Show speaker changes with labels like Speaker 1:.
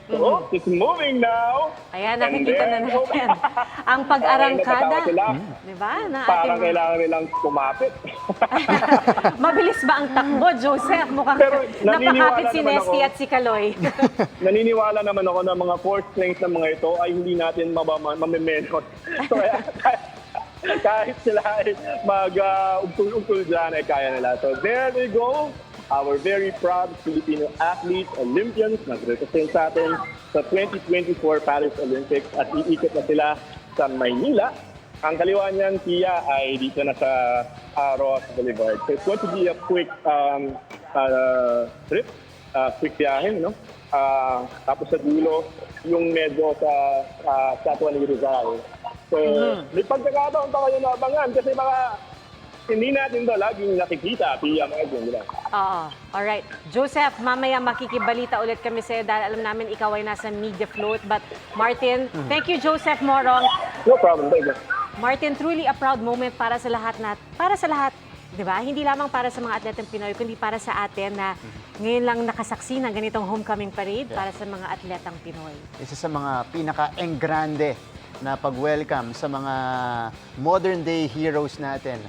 Speaker 1: So, it's moving now.
Speaker 2: Ayan,
Speaker 1: And
Speaker 2: nakikita na
Speaker 1: then,
Speaker 2: natin ang pag-arangkada.
Speaker 1: Parang natatakot sila.
Speaker 2: Di ba? Na
Speaker 1: Parang
Speaker 2: ating...
Speaker 1: kailangan nilang kumapit.
Speaker 2: Mabilis ba ang takbo, Joseph? Mukhang
Speaker 1: Pero naniniwala
Speaker 2: napakapit si
Speaker 1: naman
Speaker 2: Nesty
Speaker 1: ako.
Speaker 2: at si Kaloy.
Speaker 1: Naniniwala naman ako na mga fourth strings ng mga ito ay hindi natin mamimenot. So, kahit sila ay mag-ugtul-ugtul dyan, ay kaya nila. So, there they go. Our very proud Filipino athletes, Olympians, nag-represent sa atin sa 2024 Paris Olympics at iikot na sila sa Maynila. Ang kaliwa niyan, Pia, ay dito na sa Ross Boulevard. So it's going to be a quick trip, quick biyahe, no? Tapos sa dulo, yung medyo sa Statue ni Rizal. So, may pagkakataon pa kayo na abangan kasi baka hindi natin to laging nakikita, Pia, mga dyan, di ba?
Speaker 2: Oo. Alright. Joseph, mamaya makikibalita ulit kami sa'yo dahil alam namin ikaw ay nasa media float. But Martin, thank you, Joseph Morong.
Speaker 1: No problem, thank you.
Speaker 2: Martin, truly a proud moment para sa lahat di ba? Hindi lamang para sa mga atleteng Pinoy, kundi para sa atin na ngayon lang nakasaksi ng ganitong homecoming parade para sa mga atletang Pinoy.
Speaker 3: Isa sa mga pinaka-engrande na pag-welcome sa mga modern-day heroes natin